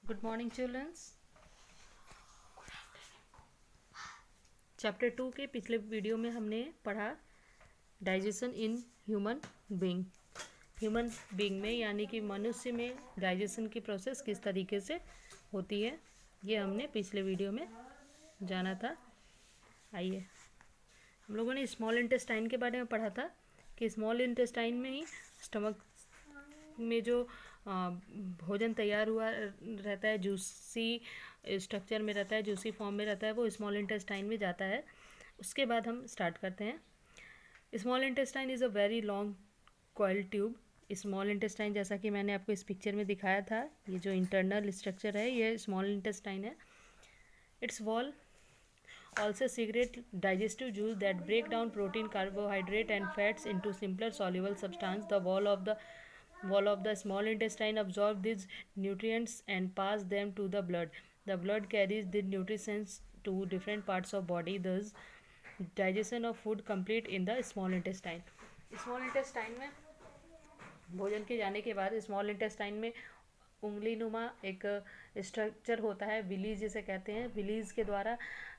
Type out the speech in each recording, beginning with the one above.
Good morning children's. Chapter 2 के पिछले video में हमने पढ़ा डाइजेशन इन ह्यूमन बीइंग में, यानी कि मनुष्य में डाइजेशन की प्रोसेस किस तरीके से होती है, ये हमने पिछले वीडियो में जाना था। आइए, हम लोगों ने स्मॉल इंटेस्टाइन के बारे में पढ़ा था कि स्मॉल इंटेस्टाइन में ही स्टमक में जो भोजन तैयार हुआ रहता है, जूसी स्ट्रक्चर में रहता है, जूसी फॉर्म में रहता है, वो स्मॉल इंटेस्टाइन में जाता है। उसके बाद हम स्टार्ट करते हैं। Small intestine is a very long coiled tube. Small intestine, जैसा कि मैंने आपको इस पिक्चर में दिखाया था, ये जो इंटरनल स्ट्रक्चर है ये स्मॉल इंटेस्टाइन है। It's wall also secrete digestive juice that break down protein, carbohydrate and fats into simpler soluble substance. The wall of the small intestine absorb these nutrients and pass them to the blood. The blood carries the nutrients to different parts of body. Thus digestion of food complete in the small intestine. Small intestine में भोजन के जाने के बाद small intestine में उंगली नुमा एक स्ट्रक्चर होता है, विलीज जिसे कहते हैं। विलीज के द्वारा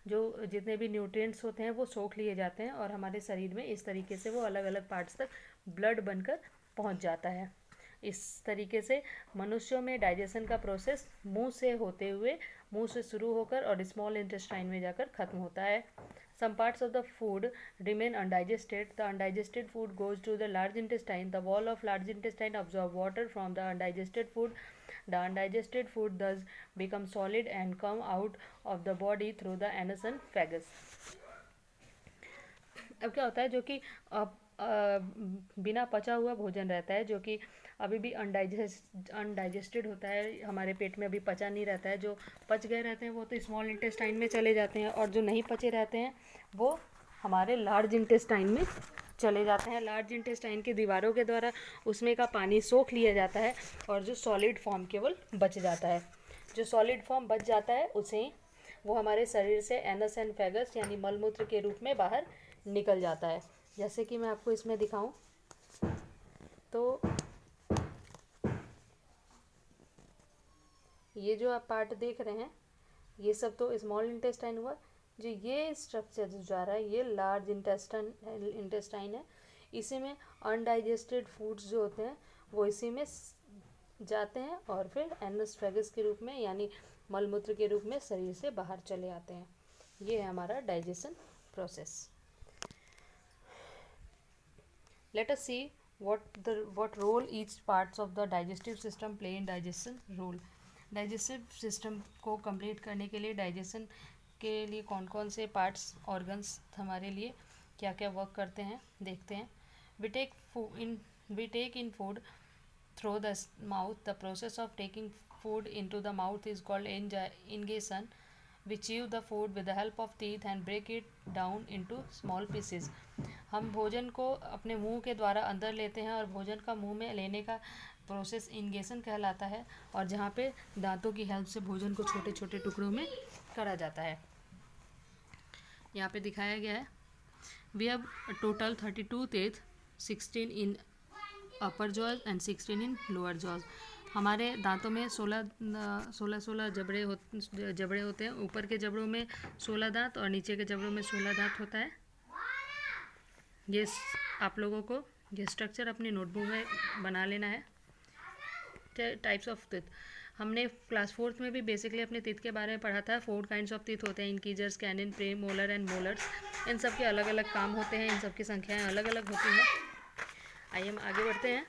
जो जितने भी न्यूट्रिएंट्स होते हैं वो सोख लिए जाते हैं और हमारे शरीर में इस तरीके से वो अलग अलग पार्ट्स तक ब्लड बनकर पहुंच जाता है। इस तरीके से मनुष्यों में डाइजेशन का प्रोसेस मुंह से शुरू होकर और स्मॉल इंटेस्टाइन में जाकर खत्म होता है। Some parts of the food remain undigested. The undigested food goes to the large intestine. The wall of large intestine absorbs water from the undigested food. The undigested food thus becomes solid and come out of the body through the anus and phagus. अब क्या होता है, जो कि बिना पचा हुआ भोजन रहता है, जो कि अभी भी अनडाइजेस्टेड होता है, हमारे पेट में अभी पचा नहीं रहता है। जो पच गए रहते हैं वो तो स्मॉल इंटेस्टाइन में चले जाते हैं, और जो नहीं पचे रहते हैं वो हमारे लार्ज इंटेस्टाइन में चले जाते हैं। लार्ज इंटेस्टाइन की दीवारों के द्वारा उसमें का पानी सोख लिया जाता है और जो सॉलिड फॉर्म केवल बच जाता है। जो सॉलिड फॉर्म बच जाता है उसे वो हमारे शरीर से एनस एंड फैगस यानी मलमूत्र के रूप में बाहर निकल जाता है। जैसे कि मैं आपको इसमें दिखाऊं तो ये जो आप पार्ट देख रहे हैं ये सब तो स्मॉल इंटेस्टाइन हुआ। जो ये स्ट्रक्चर जो जा रहा है ये लार्ज इंटेस्टाइन है। इसी में अनडाइजेस्टेड फूड्स जो होते हैं वो इसी में जाते हैं और फिर एनस फैगस के रूप में यानी मलमूत्र के रूप में शरीर से बाहर चले आते हैं। ये है हमारा digestion process. Let us see what role each parts of the digestive system play in digestion role. Digestive system को complete करने के लिए डाइजेशन के लिए कौन कौन से पार्ट्स ऑर्गन्स हमारे लिए क्या क्या वर्क करते हैं देखते हैं। We take in food through the mouth. The process of taking food into the mouth is called inggestion. We chew the food with the help of teeth and break it down into small pieces. हम भोजन को अपने मुंह के द्वारा अंदर लेते हैं और भोजन का मुंह में लेने का प्रोसेस इंगेशन कहलाता है, और जहाँ पे दांतों की हेल्प से भोजन को छोटे छोटे टुकड़ों में करा जाता है। यहाँ पे दिखाया गया है। We have total 32 teeth, 16 in upper jaws and 16 in lower jaws. हमारे दांतों में 16 जबड़े होते हैं। ऊपर के जबड़ों में 16 दांत और नीचे के जबड़ों में 16 दांत होता है। ये आप लोगों को ये स्ट्रक्चर अपनी नोटबुक में बना लेना है। टाइप्स ऑफ टीथ हमने क्लास 4th में भी बेसिकली अपने टीथ के बारे में पढ़ा था। 4 काइंड्स ऑफ टीथ होते हैं, incisors, canine, premolar and molars. इन सब के अलग अलग काम होते हैं, इन सब की संख्याएं अलग अलग होती हैं। आइए हम आगे बढ़ते हैं।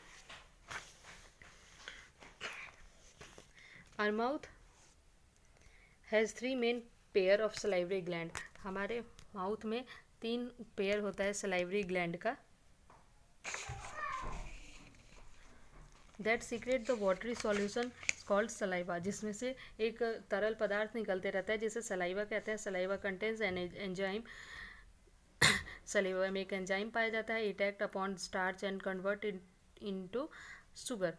Our mouth has 3 main pair of salivary gland. हमारे माउथ में 3 पेयर होता है सलाइवरी ग्लैंड का। That secrete the watery solution called saliva, जिसमें से एक तरल पदार्थ निकलते रहता है जिसे सलाइवा कहते हैं। Saliva contains an enzyme. Saliva में एक एंजाइम पाया जाता है। It act upon starch and convert into sugar.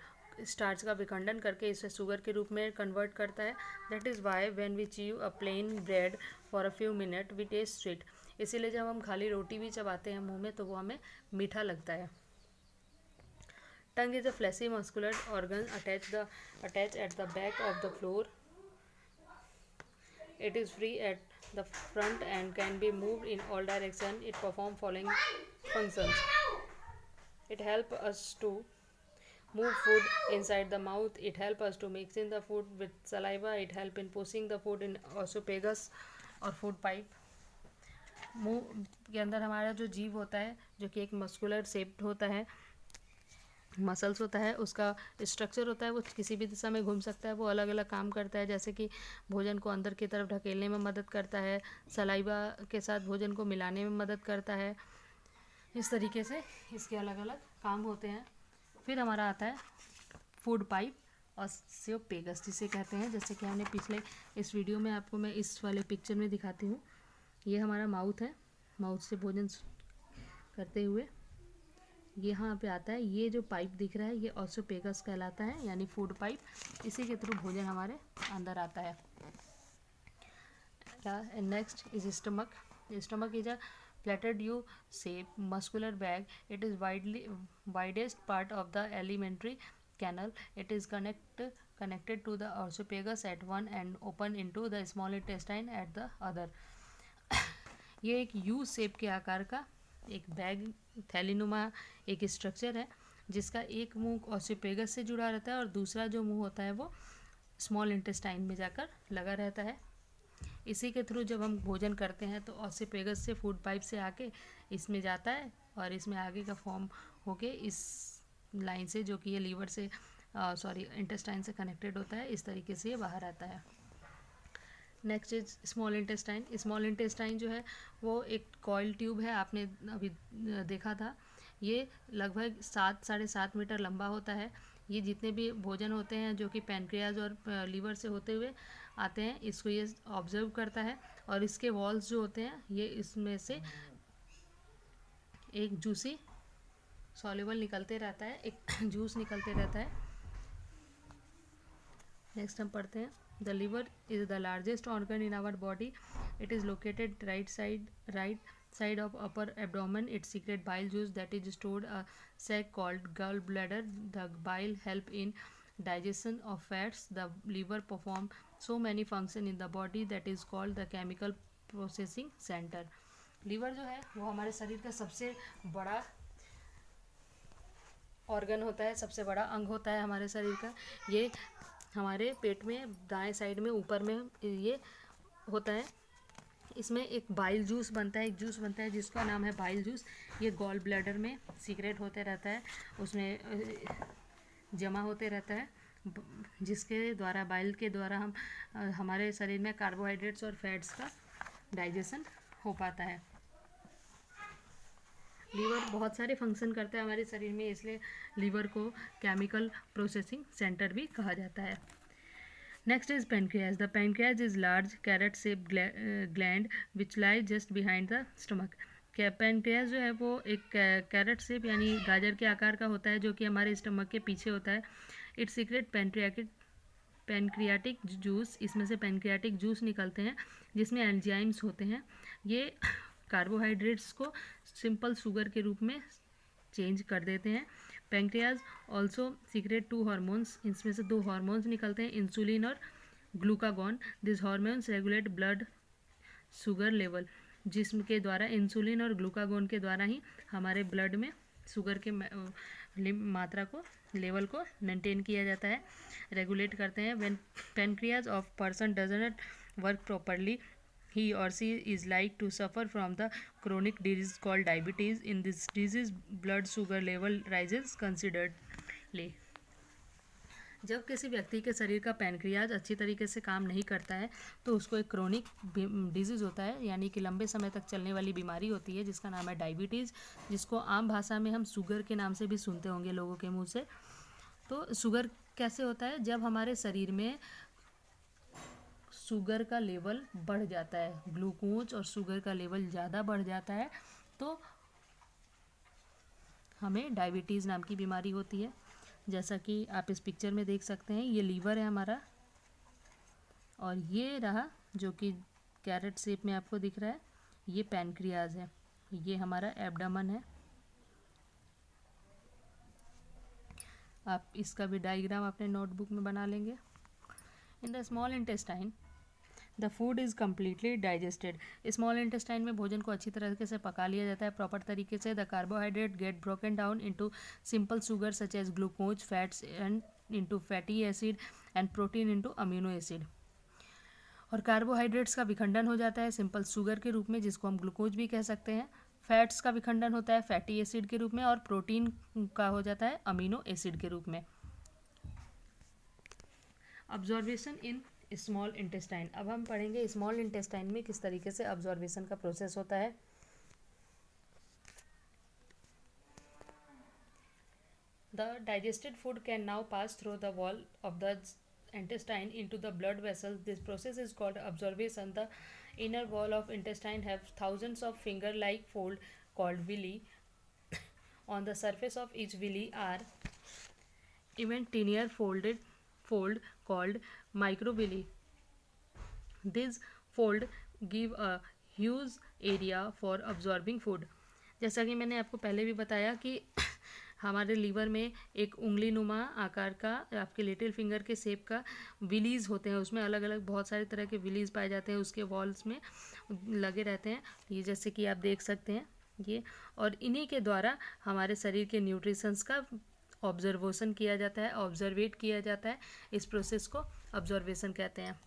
Starch का विखंडन करके इसे शुगर के रूप में कन्वर्ट करता है। That is why when we chew a plain bread for a few minute we taste sweet. इसीलिए जब हम खाली रोटी भी चबाते हैं मुंह में तो वो हमें मीठा लगता है। Tongue is a fleshy muscular organ attach at the back of the floor It is free at the front and can be moved in all directions. It performs following functions. It helps us to move food inside the mouth. It helps us to mix in the food with saliva. It helps in pushing the food in esophagus और food pipe. मुंह के अंदर हमारा जो जीव होता है, जो कि एक मस्कुलर शेप्ड होता है, मसल्स होता है, उसका स्ट्रक्चर होता है, वो किसी भी दिशा में घूम सकता है. वो अलग अलग काम करता है, जैसे कि भोजन को अंदर की तरफ ढकेलने में मदद करता है, सलाइवा के साथ भोजन को मिलाने में मदद करता है. इस तरीके से इसके अलग अलग काम होते हैं. फिर हमारा आता है फूड पाइप ओस्सियोपेगस, जिसे कहते हैं, जैसे कि हमने पिछले इस वीडियो में आपको मैं इस वाले पिक्चर में दिखाती हूँ. ये हमारा माउथ है, माउथ से भोजन करते हुए यहाँ पे आता है. ये जो पाइप दिख रहा है ये ओस्सियोपेगस कहलाता है, यानी फूड पाइप. इसी के थ्रू भोजन हमारे अंदर आता है. Next is stomach. Stomach is a flattered U shape muscular bag. It is widest part of the alimentary canal. It is connected to the esophagus at one and open into the small intestine at the other. ये एक U shape के आकार का एक bag, थैलीनुमा एक structure है, जिसका एक मुंह ओस्सियोपेगस से जुड़ा रहता है और दूसरा जो मुंह होता है वो स्मॉल इंटेस्टाइन में जाकर लगा रहता है. इसी के थ्रू जब हम भोजन करते हैं तो ओस्सियोपेगस से फूड पाइप से आके इसमें जाता है और इसमें आगे का फॉर्म होके इस लाइन से, जो कि ये लीवर से इंटेस्टाइन से कनेक्टेड होता है, इस तरीके से ये बाहर आता है. Next is small intestine. Small intestine जो है वो एक कॉइल ट्यूब है, आपने अभी देखा था. ये लगभग 7-7.5 मीटर लंबा होता है. ये जितने भी भोजन होते हैं जो कि पैनक्रियाज और लीवर से होते हुए आते हैं, इसको ये ऑब्जर्व करता है. और इसके वॉल्स जो होते हैं ये इसमें से एक जूसी सॉल्युबल निकलते रहता है, एक जूस निकलते रहता है. नेक्स्ट हम पढ़ते हैं. The liver is the largest organ in our body. It is located right side of upper abdomen. It secretes bile juice that is stored a sac called gallbladder. The bile help in digestion of fats. The liver perform so many function in the body that is called the chemical processing center. Liver जो है वो हमारे शरीर का सबसे बड़ा organ होता है, सबसे बड़ा अंग होता है हमारे शरीर का. ये हमारे पेट में दाएं साइड में ऊपर में ये होता है. इसमें एक बाइल जूस बनता है, एक जूस बनता है जिसका नाम है बाइल जूस. ये गॉल ब्लैडर में सीक्रेट होते रहता है, उसमें जमा होते रहता है, जिसके द्वारा, बाइल के द्वारा हम हमारे शरीर में कार्बोहाइड्रेट्स और फैट्स का डाइजेशन हो पाता है. लीवर बहुत सारे फंक्शन करता है हमारे शरीर में, इसलिए लीवर को केमिकल प्रोसेसिंग सेंटर भी कहा जाता है. Next is pancreas. The pancreas is large carrot-shaped gland which lies just behind the stomach. Pancreas जो है वो एक कैरेट शेप यानी गाजर के आकार का होता है, जो कि हमारे स्टमक के पीछे होता है. It secret pancreatic juice. इसमें से पैनक्रियाटिक जूस निकलते हैं जिसमें एंजाइम्स होते हैं. ये कार्बोहाइड्रेट्स को सिंपल शुगर के रूप में चेंज कर देते हैं. Pancreas also secret 2 hormones. इसमें से 2 हार्मोन्स निकलते हैं, इंसुलिन और glucagon. This hormones regulate blood sugar level. जिसके द्वारा, इंसुलिन और ग्लूकागॉन के द्वारा ही हमारे ब्लड में शुगर के मात्रा को, लेवल को मेंटेन किया जाता है, रेगुलेट करते हैं. When pancreas of person doesn't work properly, he or she is like to suffer from the chronic disease called diabetes. In this disease blood sugar level rises considerably. जब किसी व्यक्ति के शरीर का पैनक्रियाज अच्छी तरीके से काम नहीं करता है तो उसको एक क्रोनिक डिजीज़ होता है, यानी कि लंबे समय तक चलने वाली बीमारी होती है, जिसका नाम है डायबिटीज़, जिसको आम भाषा में हम शुगर के नाम से भी सुनते होंगे लोगों के मुंह से. तो शुगर कैसे होता है? जब हमारे शरीर में शुगर का लेवल बढ़ जाता है, ग्लूकोज और शुगर का लेवल ज़्यादा बढ़ जाता है, तो हमें डायबिटीज़ नाम की बीमारी होती है. जैसा कि आप इस पिक्चर में देख सकते हैं, ये लीवर है हमारा, और ये रहा जो कि कैरेट शेप में आपको दिख रहा है, ये पैनक्रियाज है. ये हमारा एब्डोमेन है. आप इसका भी डायग्राम अपने नोटबुक में बना लेंगे. In the small intestine the food is completely digested. Small intestine में भोजन को अच्छी तरीके से पका लिया जाता है प्रॉपर तरीके से। The carbohydrate get broken down into simple sugar such as glucose, fats and into fatty acid and protein into amino acid. और कार्बोहाइड्रेट्स का विखंडन हो जाता है सिंपल शुगर के रूप में, जिसको हम ग्लूकोज भी कह सकते हैं। फैट्स का विखंडन होता है फैटी एसिड के रूप में, और प्रोटीन का हो जाता है अमीनो एसिड के रूप में। Observation in small intestine. अब हम पढ़ेंगे स्मॉल इंटेस्टाइन में किस तरीके से ऑब्जर्वेशन का प्रोसेस होता है। The digested food can now pass through the wall of the intestine into the blood vessels. This process is called absorption. The inner wall of intestine have thousands of finger-like fold called villi. On the surface of each villi are even tinier fold called microvilli. These fold give a huge area for absorbing food. जैसा कि मैंने आपको पहले भी बताया कि हमारे liver में एक उंगली नुमा आकार का आपके लिटिल फिंगर के शेप का विलीज़ होते हैं, उसमें अलग अलग बहुत सारे तरह के विलीज़ पाए जाते हैं, उसके वॉल्स में लगे रहते हैं, ये जैसे कि आप देख सकते हैं ये। और इन्हीं के द्वारा हमारे शरीर के न्यूट्रिशंस का ऑब्जर्वेशन किया जाता है, ऑब्जर्वेट किया जाता है। इस प्रोसेस को ऑब्जर्वेशन कहते हैं।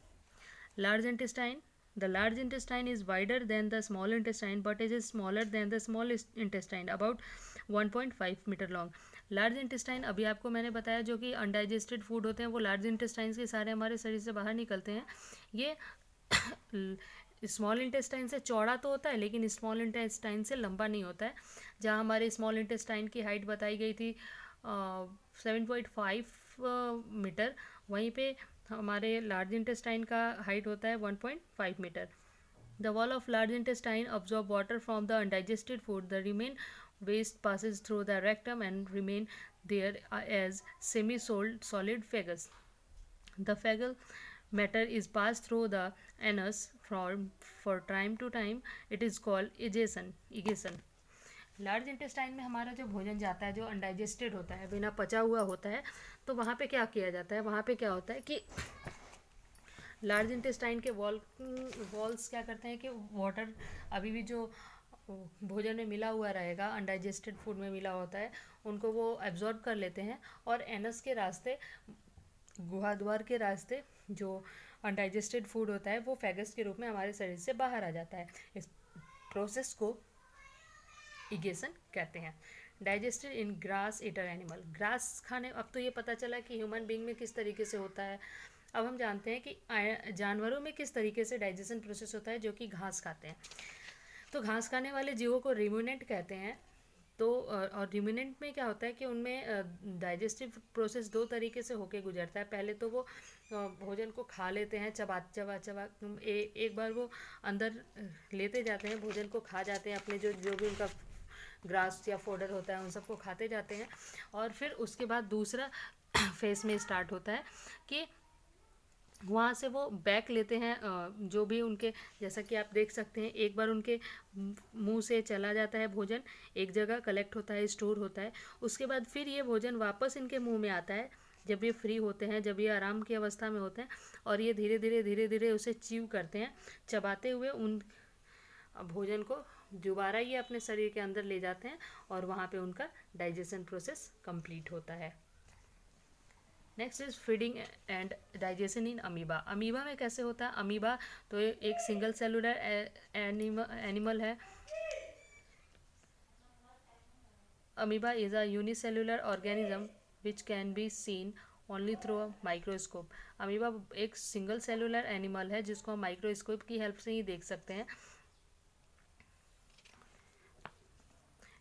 Large intestine. The large intestine is wider than the small intestine but it is smaller than the small intestine, about 1.5 metre long. Large intestine अभी आपको मैंने बताया जो कि अनडाइजेस्टेड फूड होते हैं वो लार्ज इंटेस्टाइन के सारे हमारे शरीर से बाहर निकलते हैं। ये स्मॉल इंटेस्टाइन से चौड़ा तो होता है लेकिन स्मॉल इंटेस्टाइन से लंबा नहीं होता है। जहाँ हमारे स्मॉल इंटेस्टाइन की हाइट बताई गई थी 7.5 मीटर, वहीं पे हमारे लार्ज इंटेस्टाइन का हाइट होता है 1.5 metre. The wall of large intestine absorb water from the undigested food. The remain waste passes through the rectum and remain there as semi-solid fagus. The fecal matter is passed through the anus for time to time. It is called egestion. Large intestine में हमारा जो भोजन जाता है जो undigested होता है, बिना पचा हुआ होता है, तो वहाँ पे क्या किया जाता है, वहाँ पे क्या होता है कि लार्ज इंटेस्टाइन के वॉल्स क्या करते हैं कि वाटर अभी भी जो भोजन में मिला हुआ रहेगा, अनडाइजेस्टेड फूड में मिला होता है, उनको वो एब्जॉर्ब कर लेते हैं और एनस के रास्ते, गुहाद्वार के रास्ते जो अनडाइजेस्टेड फूड होता है वो फैगस के रूप में हमारे शरीर से बाहर आ जाता है। इस प्रोसेस को इगेशन कहते हैं। डाइजेस्टेड इन ग्रास ईटर एनिमल। ग्रास खाने, अब तो ये पता चला कि ह्यूमन बीइंग में किस तरीके से होता है। अब हम जानते हैं कि जानवरों में किस तरीके से डाइजेशन प्रोसेस होता है जो कि घास खाते हैं। तो घास खाने वाले जीवों को रिम्यूनेंट कहते हैं। तो और रिम्यूनेंट में क्या होता है कि उनमें डाइजेस्टिव प्रोसेस दो तरीके से होके गुजरता है। पहले तो वो भोजन को खा लेते हैं, चबा एक बार वो अंदर लेते जाते हैं, भोजन को खा जाते हैं, अपने जो भी उनका ग्रास या फोडर होता है उन सबको खाते जाते हैं। और फिर उसके बाद दूसरा फेस में स्टार्ट होता है कि वहाँ से वो बैक लेते हैं जो भी उनके, जैसा कि आप देख सकते हैं, एक बार उनके मुंह से चला जाता है भोजन, एक जगह कलेक्ट होता है, स्टोर होता है, उसके बाद फिर ये भोजन वापस इनके मुंह में आता है जब ये फ्री होते हैं, जब ये आराम की अवस्था में होते हैं, और ये धीरे धीरे उसे च्यू करते हैं, चबाते हुए उन भोजन को दोबारा ये अपने शरीर के अंदर ले जाते हैं और वहाँ पे उनका डाइजेशन प्रोसेस कंप्लीट होता है। Next is feeding and digestion in amoeba. Amoeba में कैसे होता है? अमीबा तो एक सिंगल सेलुलर एनिमल है। Amoeba is a unicellular organism which can be seen only through a microscope. Amoeba एक सिंगल सेलुलर एनिमल है जिसको हम माइक्रोस्कोप की हेल्प से ही देख सकते हैं।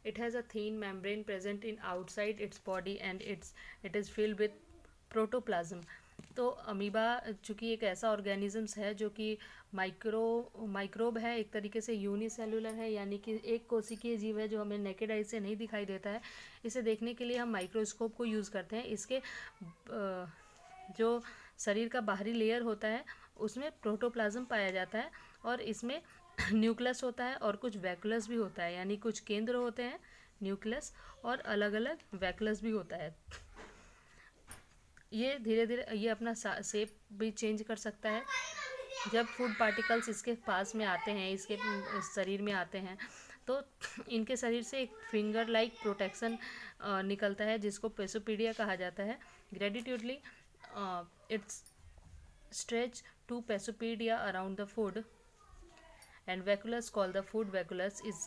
It has a thin membrane present in outside its body and it is filled with protoplasm. तो अमीबा चूँकि एक ऐसा ऑर्गेनिजम्स है जो कि माइक्रोब है, एक तरीके से यूनिसेलुलर है, यानी कि एक कोशिकीय जीव है जो हमें नेकेड आई से नहीं दिखाई देता है। इसे देखने के लिए हम माइक्रोस्कोप को यूज़ करते हैं। इसके जो शरीर का बाहरी लेयर होता है उसमें प्रोटोप्लाज्म पाया जाता है और इसमें न्यूक्लियस होता है और कुछ वैक्यूलस भी होता है, यानी कुछ केंद्र होते हैं न्यूक्लियस और अलग अलग वैक्यूलस भी होता है। ये धीरे धीरे ये अपना शेप भी चेंज कर सकता है। जब फूड पार्टिकल्स इसके पास में आते हैं, इसके शरीर में आते हैं, तो इनके शरीर से एक फिंगर लाइक प्रोटेक्शन निकलता है जिसको पेसोपीडिया कहा जाता है। Gradually it's stretch to pseudopodia around the food and vacuolus called the food vacuolus is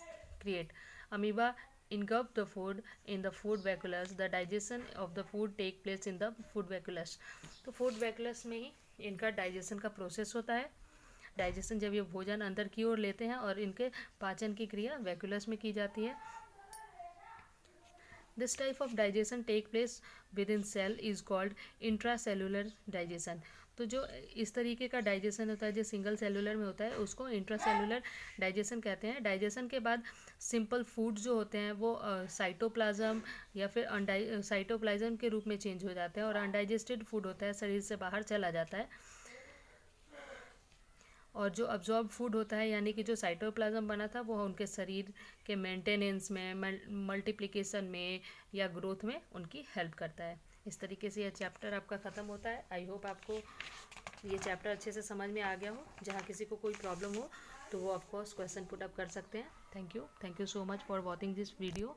create. Amoeba engulf the food in the food vacuolus. The digestion of the food take place in the food vacuolus. तो food vacuolus में ही इनका digestion का process होता है। Digestion जब ये भोजन अंदर की ओर लेते हैं और इनके पाचन की क्रिया वैक्यूलस में की जाती है। This type of digestion take place within cell is called intracellular digestion. तो जो इस तरीके का डाइजेशन होता है जो सिंगल सेलुलर में होता है उसको इंट्रासेलुलर डाइजेशन कहते हैं। डाइजेशन के बाद सिंपल फूड जो होते हैं वो साइटोप्लाज्म या फिर साइटोप्लाज्म के रूप में चेंज हो जाते हैं और अनडाइजेस्टेड फूड होता है शरीर से बाहर चला जाता है। और जो अब्जॉर्ब फूड होता है यानी कि जो साइटोप्लाज्म बना था वो उनके शरीर के मेंटेनेंस में, मल्टीप्लिकेशन में या ग्रोथ में उनकी हेल्प करता है। इस तरीके से यह चैप्टर आपका ख़त्म होता है। आई होप आपको ये चैप्टर अच्छे से समझ में आ गया हो। जहाँ किसी को कोई प्रॉब्लम हो तो वो ऑफकोर्स क्वेश्चन पुट अप कर सकते हैं। Thank you so much for watching this video.